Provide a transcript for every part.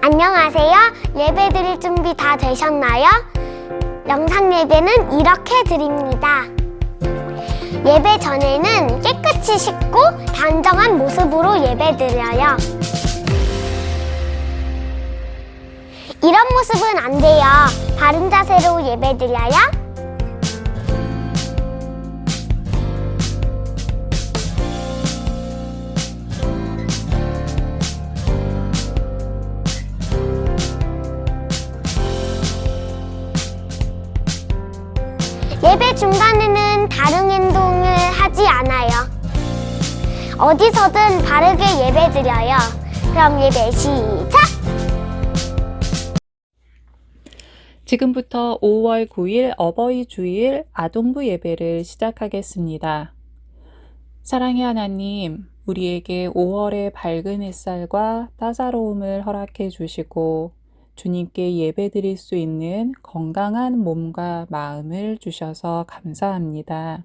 안녕하세요. 예배 드릴 준비 다 되셨나요? 영상 예배는 이렇게 드립니다. 예배 전에는 깨끗이 씻고 단정한 모습으로 예배 드려요. 이런 모습은 안 돼요. 바른 자세로 예배 드려요. 예배 중간에는 다른 행동을 하지 않아요. 어디서든 바르게 예배 드려요. 그럼 예배 시작! 지금부터 5월 9일 어버이 주일 아동부 예배를 시작하겠습니다. 사랑의 하나님, 우리에게 5월의 밝은 햇살과 따사로움을 허락해 주시고 주님께 예배드릴 수 있는 건강한 몸과 마음을 주셔서 감사합니다.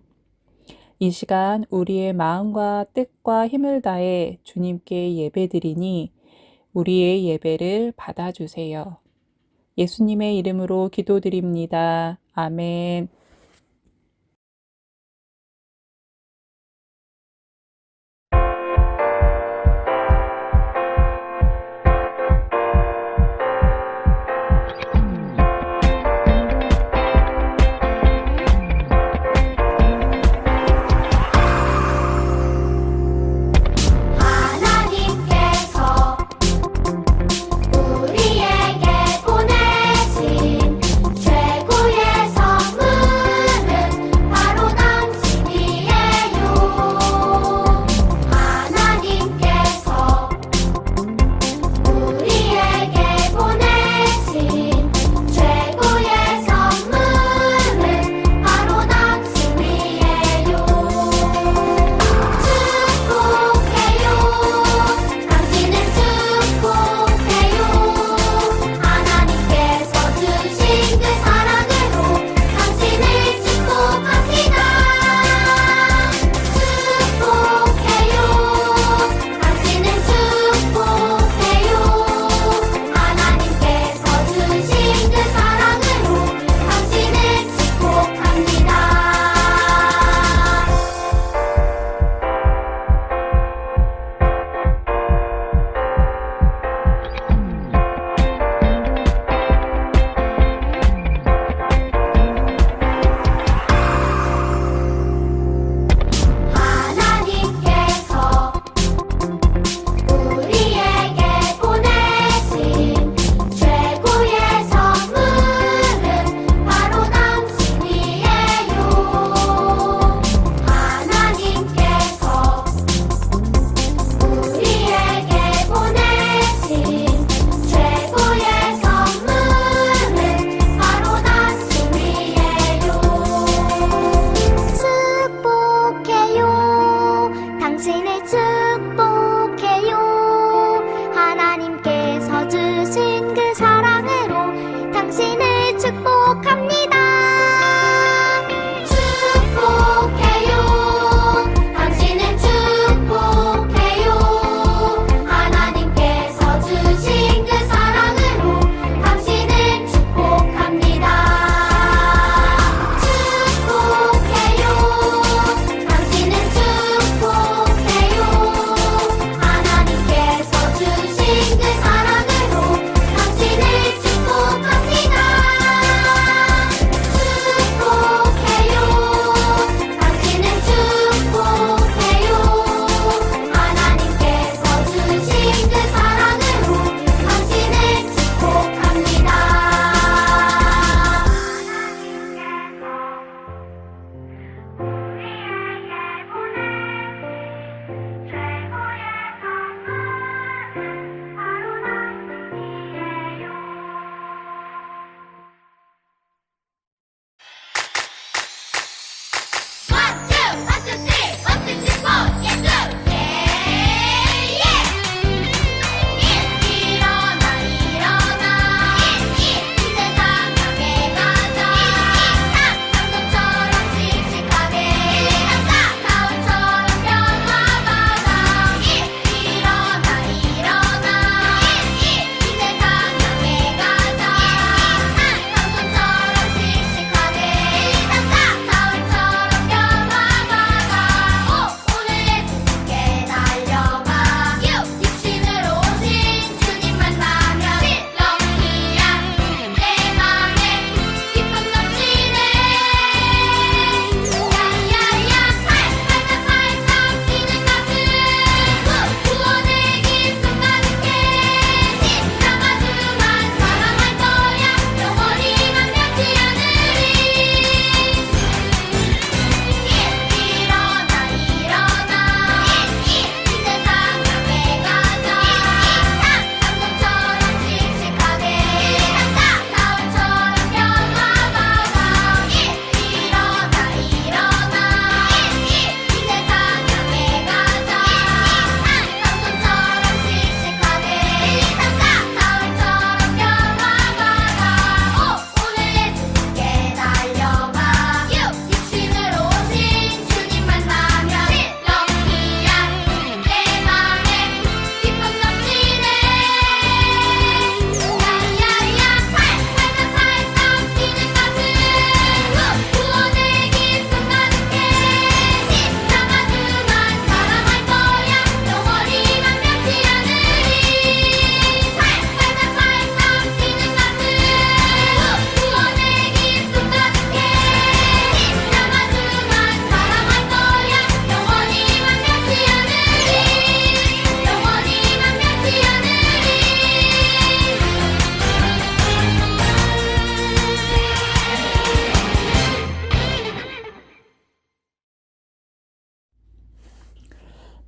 이 시간 우리의 마음과 뜻과 힘을 다해 주님께 예배드리니 우리의 예배를 받아주세요. 예수님의 이름으로 기도드립니다. 아멘.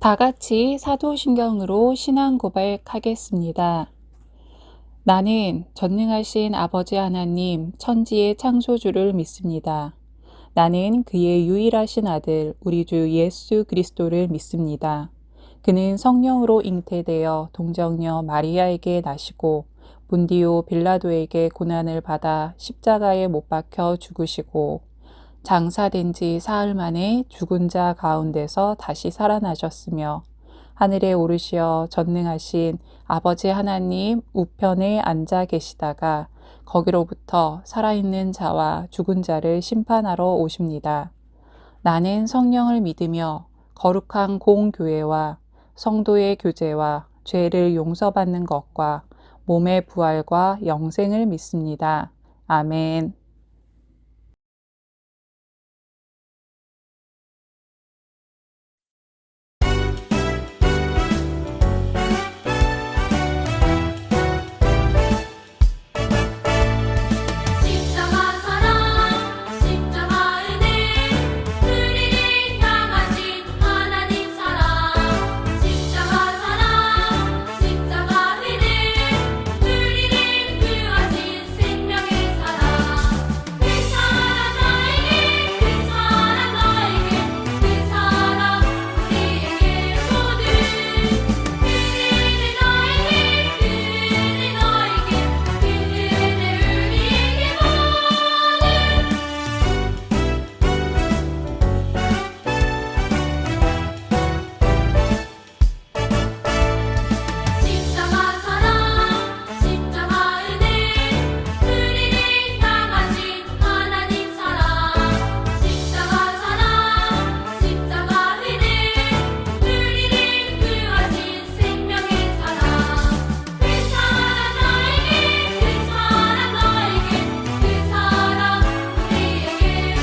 다 같이 사도신경으로 신앙 고백하겠습니다. 나는 전능하신 아버지 하나님, 천지의 창조주를 믿습니다. 나는 그의 유일하신 아들, 우리 주 예수 그리스도를 믿습니다. 그는 성령으로 잉태되어 동정녀 마리아에게 나시고 본디오 빌라도에게 고난을 받아 십자가에 못 박혀 죽으시고 장사된 지 사흘 만에 죽은 자 가운데서 다시 살아나셨으며 하늘에 오르시어 전능하신 아버지 하나님 우편에 앉아 계시다가 거기로부터 살아있는 자와 죽은 자를 심판하러 오십니다. 나는 성령을 믿으며 거룩한 공교회와 성도의 교제와 죄를 용서받는 것과 몸의 부활과 영생을 믿습니다. 아멘. 십자가 사랑, 십자가 은혜, 우리를 향하신 하나님 사랑. 십자가 사랑, 십자가 은혜, 우리를 구하신 생명의 사랑. 그 사랑 나에게, 그 사랑 너에게, 그 사랑 우리에게 모두. 그 은혜 너에게, 그 은혜 너에게, 그 은혜 우리에게 모두. 십자가 사랑, 십자가 은혜, 우리를 향하신 하나님 사랑. 십자가 사랑, 십자가 은혜, 우리를 구하신 생명의 사랑. 그 사랑 나에게, 그 사랑 너에게, 그 사랑 우리에게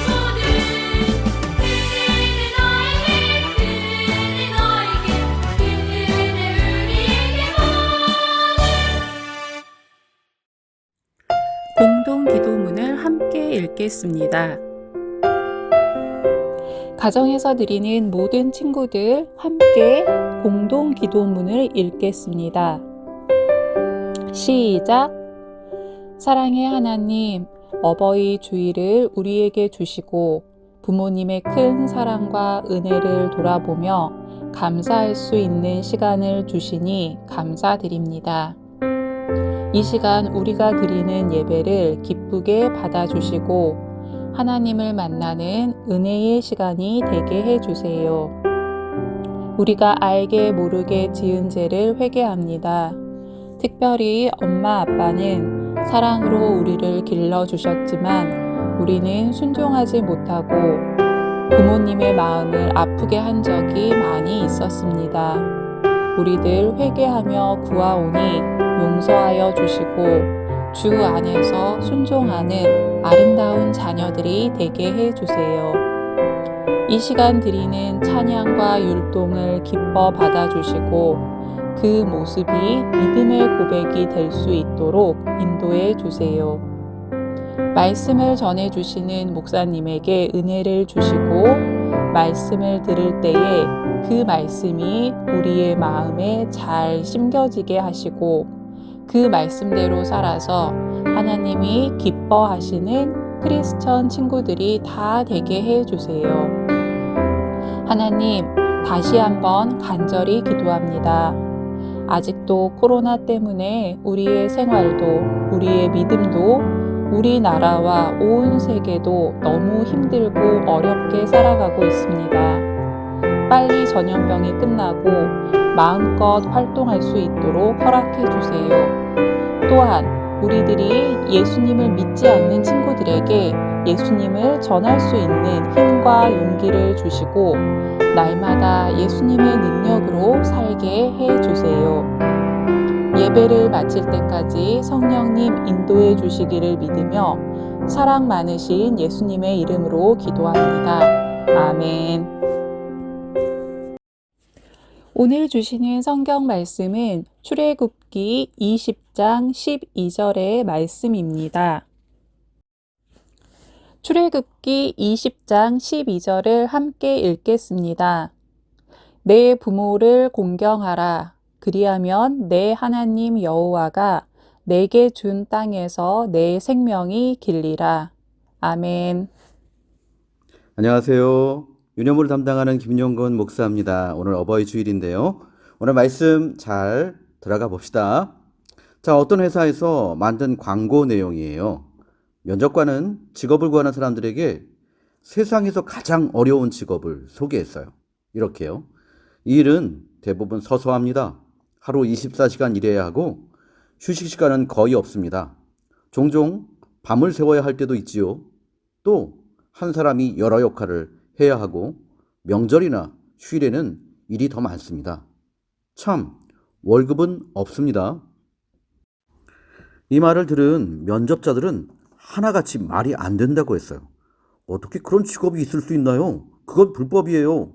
모두. 그 은혜 너에게, 그 은혜 너에게, 그 은혜 우리에게 모두. 공동 기도문을 함께 읽겠습니다. 가정에서 드리는 모든 친구들 함께 공동 기도문을 읽겠습니다. 시작! 사랑의 하나님, 어버이 주일을 우리에게 주시고 부모님의 큰 사랑과 은혜를 돌아보며 감사할 수 있는 시간을 주시니 감사드립니다. 이 시간 우리가 드리는 예배를 기쁘게 받아주시고 하나님을 만나는 은혜의 시간이 되게 해주세요. 우리가 알게 모르게 지은 죄를 회개합니다. 특별히 엄마 아빠는 사랑으로 우리를 길러주셨지만 우리는 순종하지 못하고 부모님의 마음을 아프게 한 적이 많이 있었습니다. 우리들 회개하며 구하오니 용서하여 주시고 주 안에서 순종하는 아름다운 자녀들이 되게 해주세요. 이 시간 드리는 찬양과 율동을 기뻐 받아주시고 그 모습이 믿음의 고백이 될 수 있도록 인도해 주세요. 말씀을 전해주시는 목사님에게 은혜를 주시고 말씀을 들을 때에 그 말씀이 우리의 마음에 잘 심겨지게 하시고 그 말씀대로 살아서 하나님이 기뻐하시는 크리스천 친구들이 다 되게 해주세요. 하나님, 다시 한번 간절히 기도합니다. 아직도 코로나 때문에 우리의 생활도, 우리의 믿음도, 우리나라와 온 세계도 너무 힘들고 어렵게 살아가고 있습니다. 빨리 전염병이 끝나고 마음껏 활동할 수 있도록 허락해 주세요. 또한 우리들이 예수님을 믿지 않는 친구들에게 예수님을 전할 수 있는 힘과 용기를 주시고 날마다 예수님의 능력으로 살게 해 주세요. 예배를 마칠 때까지 성령님 인도해 주시기를 믿으며 사랑 많으신 예수님의 이름으로 기도합니다. 아멘. 오늘 주시는 성경 말씀은 출애굽기 20장 12절의 말씀입니다. 출애굽기 20장 12절을 함께 읽겠습니다. 내 부모를 공경하라. 그리하면 내 하나님 여호와가 내게 준 땅에서 내 생명이 길리라. 아멘. 안녕하세요. 유년부를 담당하는 김용건 목사입니다. 오늘 어버이 주일인데요. 오늘 말씀 잘 들어가 봅시다. 자, 어떤 회사에서 만든 광고 내용이에요. 면접관은 직업을 구하는 사람들에게 세상에서 가장 어려운 직업을 소개했어요. 이렇게요. 이 일은 대부분 서서 합니다. 하루 24시간 일해야 하고 휴식 시간은 거의 없습니다. 종종 밤을 새워야 할 때도 있지요. 또 한 사람이 여러 역할을 해야 하고 명절이나 휴일에는 일이 더 많습니다. 참, 월급은 없습니다. 이 말을 들은 면접자들은 하나같이 말이 안 된다고 했어요. 어떻게 그런 직업이 있을 수 있나요? 그건 불법이에요.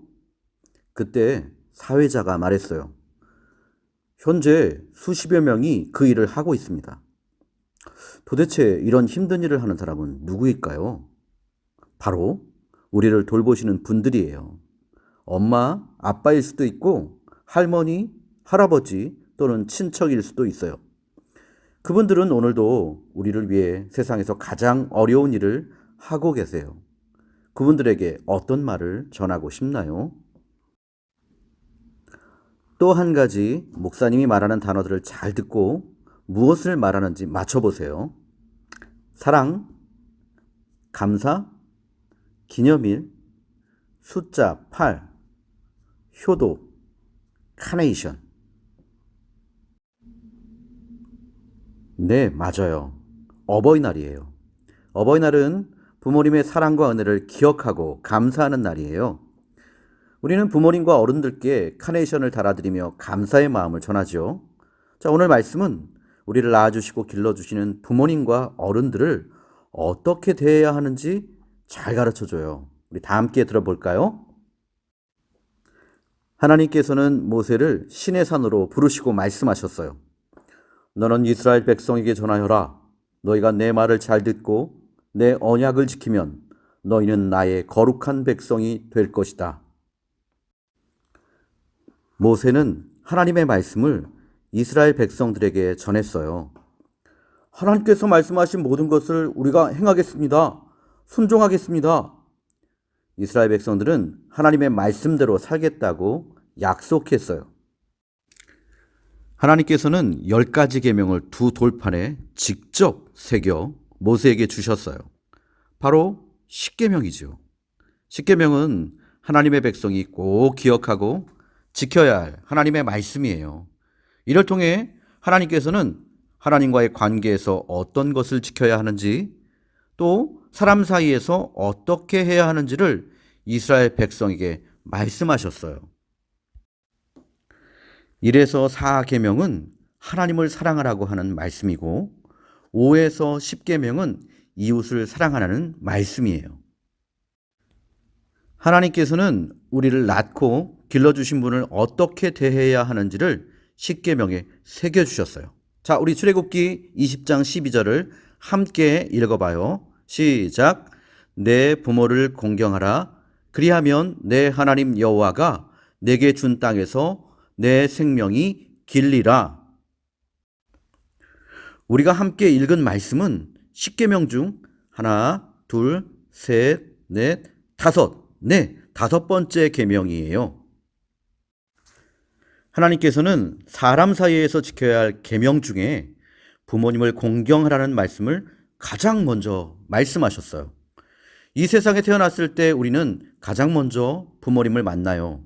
그때 사회자가 말했어요. 현재 수십여 명이 그 일을 하고 있습니다. 도대체 이런 힘든 일을 하는 사람은 누구일까요? 바로 우리를 돌보시는 분들이에요. 엄마, 아빠일 수도 있고 할머니, 할아버지 또는 친척일 수도 있어요. 그분들은 오늘도 우리를 위해 세상에서 가장 어려운 일을 하고 계세요. 그분들에게 어떤 말을 전하고 싶나요? 또 한 가지 목사님이 말하는 단어들을 잘 듣고 무엇을 말하는지 맞춰보세요. 사랑, 감사, 기념일, 숫자 8, 효도, 카네이션. 네, 맞아요. 어버이날이에요. 어버이날은 부모님의 사랑과 은혜를 기억하고 감사하는 날이에요. 우리는 부모님과 어른들께 카네이션을 달아드리며 감사의 마음을 전하죠. 자, 오늘 말씀은 우리를 낳아주시고 길러주시는 부모님과 어른들을 어떻게 대해야 하는지 잘 가르쳐줘요. 우리 다 함께 들어볼까요? 하나님께서는 모세를 시내 산으로 부르시고 말씀하셨어요. 너는 이스라엘 백성에게 전하여라. 너희가 내 말을 잘 듣고 내 언약을 지키면 너희는 나의 거룩한 백성이 될 것이다. 모세는 하나님의 말씀을 이스라엘 백성들에게 전했어요. 하나님께서 말씀하신 모든 것을 우리가 행하겠습니다. 순종하겠습니다. 이스라엘 백성들은 하나님의 말씀대로 살겠다고 약속했어요. 하나님께서는 10가지 계명을 두 돌판에 직접 새겨 모세에게 주셨어요. 바로 십계명이죠. 십계명은 하나님의 백성이 꼭 기억하고 지켜야 할 하나님의 말씀이에요. 이를 통해 하나님께서는 하나님과의 관계에서 어떤 것을 지켜야 하는지, 또 사람 사이에서 어떻게 해야 하는지를 이스라엘 백성에게 말씀하셨어요. 1에서 4계명은 하나님을 사랑하라고 하는 말씀이고 5에서 10계명은 이웃을 사랑하라는 말씀이에요. 하나님께서는 우리를 낳고 길러주신 분을 어떻게 대해야 하는지를 십계명에 새겨주셨어요. 자, 우리 출애굽기 20장 12절을 함께 읽어봐요. 시작. 내 부모를 공경하라. 그리하면 내 하나님 여호와가 내게 준 땅에서 내 생명이 길리라. 우리가 함께 읽은 말씀은 십계명 중 하나, 둘, 셋, 넷, 다섯, 다섯 번째 계명이에요. 하나님께서는 사람 사이에서 지켜야 할 계명 중에 부모님을 공경하라는 말씀을 가장 먼저 말씀하셨어요. 이 세상에 태어났을 때 우리는 가장 먼저 부모님을 만나요.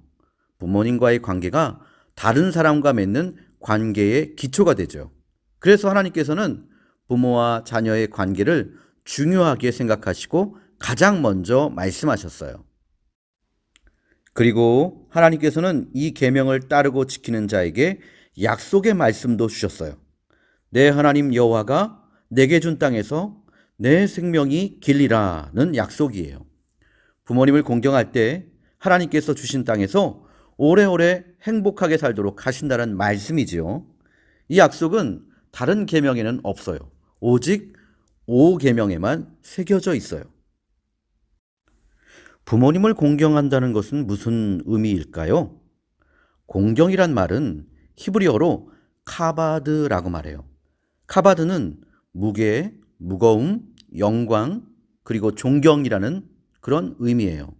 부모님과의 관계가 다른 사람과 맺는 관계의 기초가 되죠. 그래서 하나님께서는 부모와 자녀의 관계를 중요하게 생각하시고 가장 먼저 말씀하셨어요. 그리고 하나님께서는 이 계명을 따르고 지키는 자에게 약속의 말씀도 주셨어요. 내 하나님 여호와가 내게 준 땅에서 내 생명이 길리라는 약속이에요. 부모님을 공경할 때 하나님께서 주신 땅에서 오래오래 행복하게 살도록 하신다는 말씀이지요. 이 약속은 다른 계명에는 없어요. 오직 5계명에만 새겨져 있어요. 부모님을 공경한다는 것은 무슨 의미일까요? 공경이란 말은 히브리어로 카바드라고 말해요. 카바드는 무게, 무거움, 영광, 그리고 존경이라는 그런 의미예요.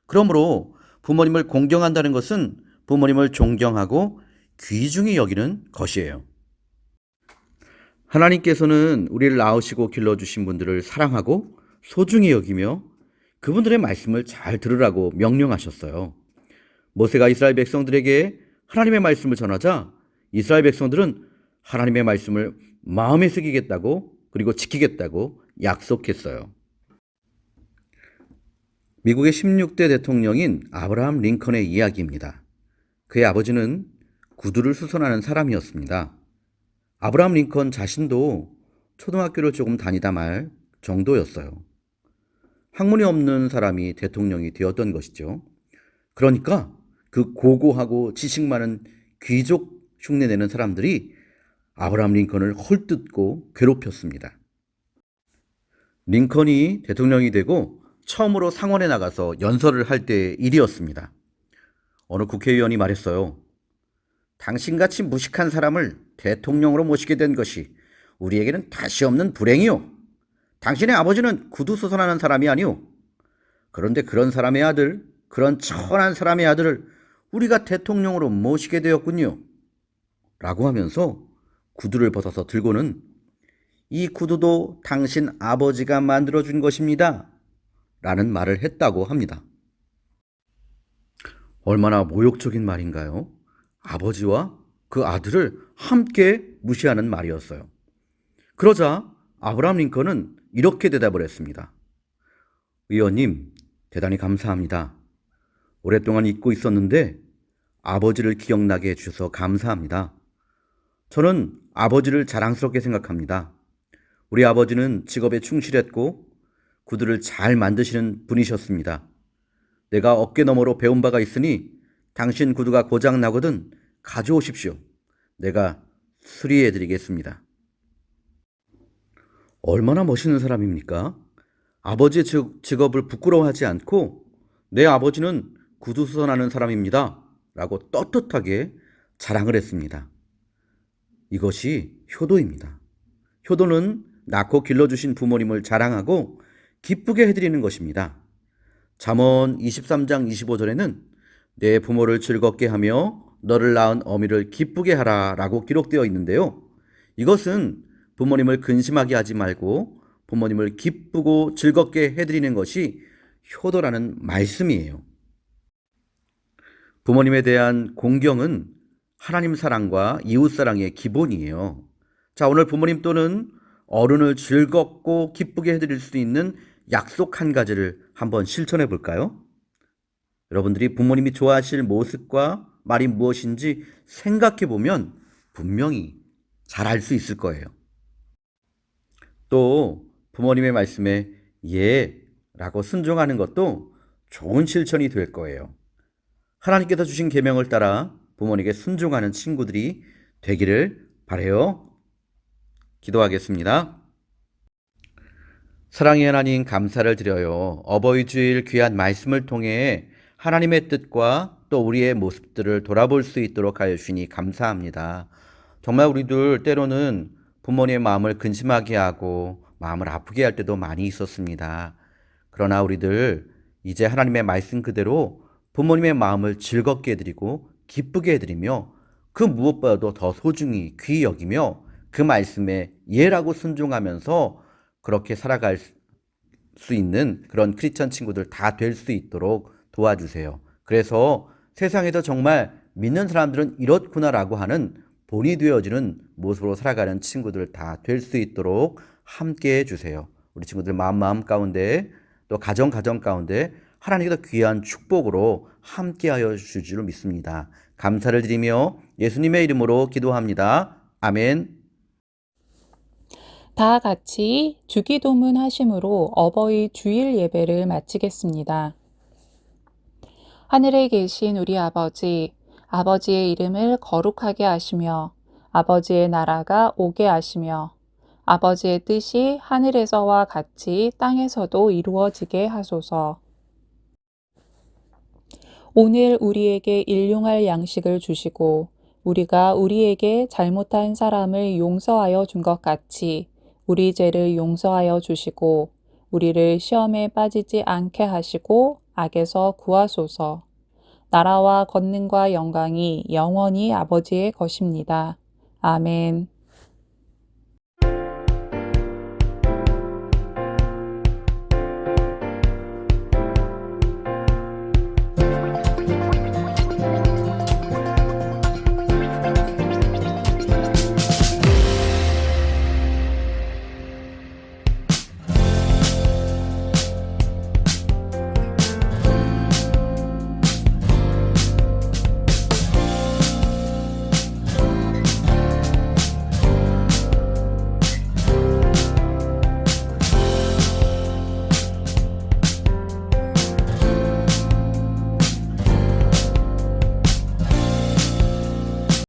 그러므로 부모님을 공경한다는 것은 부모님을 존경하고 귀중히 여기는 것이에요. 하나님께서는 우리를 낳으시고 길러주신 분들을 사랑하고 소중히 여기며 그분들의 말씀을 잘 들으라고 명령하셨어요. 모세가 이스라엘 백성들에게 하나님의 말씀을 전하자 이스라엘 백성들은 하나님의 말씀을 마음에 새기겠다고 그리고 지키겠다고 약속했어요. 미국의 16대 대통령인 아브라함 링컨의 이야기입니다. 그의 아버지는 구두를 수선하는 사람이었습니다. 아브라함 링컨 자신도 초등학교를 조금 다니다 말 정도였어요. 학문이 없는 사람이 대통령이 되었던 것이죠. 그러니까 그 고고하고 지식 많은 귀족 흉내내는 사람들이 아브라함 링컨을 헐뜯고 괴롭혔습니다. 링컨이 대통령이 되고 처음으로 상원에 나가서 연설을 할 때의 일이었습니다. 어느 국회의원이 말했어요. 당신같이 무식한 사람을 대통령으로 모시게 된 것이 우리에게는 다시 없는 불행이요. 당신의 아버지는 구두 수선하는 사람이 아니오. 그런데 그런 사람의 아들, 그런 천한 사람의 아들을 우리가 대통령으로 모시게 되었군요. 라고 하면서 구두를 벗어서 들고는 이 구두도 당신 아버지가 만들어준 것입니다. 라는 말을 했다고 합니다. 얼마나 모욕적인 말인가요? 아버지와 그 아들을 함께 무시하는 말이었어요. 그러자 아브라함 링컨은 이렇게 대답을 했습니다. 의원님, 대단히 감사합니다. 오랫동안 잊고 있었는데 아버지를 기억나게 해주셔서 감사합니다. 저는 아버지를 자랑스럽게 생각합니다. 우리 아버지는 직업에 충실했고 구두를 잘 만드시는 분이셨습니다. 내가 어깨너머로 배운 바가 있으니 당신 구두가 고장 나거든 가져오십시오. 내가 수리해 드리겠습니다. 얼마나 멋있는 사람입니까? 아버지의 직업을 부끄러워하지 않고 내 아버지는 구두 수선하는 사람입니다. 라고 떳떳하게 자랑을 했습니다. 이것이 효도입니다. 효도는 낳고 길러주신 부모님을 자랑하고 기쁘게 해드리는 것입니다. 잠언 23장 25절에는 내 부모를 즐겁게 하며 너를 낳은 어미를 기쁘게 하라 라고 기록되어 있는데요. 이것은 부모님을 근심하게 하지 말고 부모님을 기쁘고 즐겁게 해드리는 것이 효도라는 말씀이에요. 부모님에 대한 공경은 하나님 사랑과 이웃 사랑의 기본이에요. 자, 오늘 부모님 또는 어른을 즐겁고 기쁘게 해드릴 수 있는 약속 한 가지를 한번 실천해 볼까요? 여러분들이 부모님이 좋아하실 모습과 말이 무엇인지 생각해 보면 분명히 잘 알 수 있을 거예요. 또 부모님의 말씀에 예 라고 순종하는 것도 좋은 실천이 될 거예요. 하나님께서 주신 계명을 따라 부모님에게 순종하는 친구들이 되기를 바라요. 기도하겠습니다. 사랑의 하나님 감사를 드려요. 어버이 주일 귀한 말씀을 통해 하나님의 뜻과 또 우리의 모습들을 돌아볼 수 있도록 하여 주시니 감사합니다. 정말 우리들 때로는 부모님의 마음을 근심하게 하고 마음을 아프게 할 때도 많이 있었습니다. 그러나 우리들 이제 하나님의 말씀 그대로 부모님의 마음을 즐겁게 해드리고 기쁘게 해드리며 그 무엇보다도 더 소중히 귀히 여기며 그 말씀에 예라고 순종하면서 그렇게 살아갈 수 있는 그런 크리스천 친구들 다 될 수 있도록 도와주세요. 그래서 세상에서 정말 믿는 사람들은 이렇구나라고 하는 본이 되어지는 모습으로 살아가는 친구들 다 될 수 있도록 함께 해주세요. 우리 친구들 마음 가운데 또 가정 가운데 하나님께서 귀한 축복으로 함께하여 주실 줄 믿습니다. 감사를 드리며 예수님의 이름으로 기도합니다. 아멘. 다 같이 주기도문 하심으로 어버이 주일 예배를 마치겠습니다. 하늘에 계신 우리 아버지, 아버지의 이름을 거룩하게 하시며 아버지의 나라가 오게 하시며 아버지의 뜻이 하늘에서와 같이 땅에서도 이루어지게 하소서. 오늘 우리에게 일용할 양식을 주시고 우리가 우리에게 잘못한 사람을 용서하여 준 것 같이 우리 죄를 용서하여 주시고 우리를 시험에 빠지지 않게 하시고 악에서 구하소서. 나라와 권능과 영광이 영원히 아버지의 것입니다. 아멘.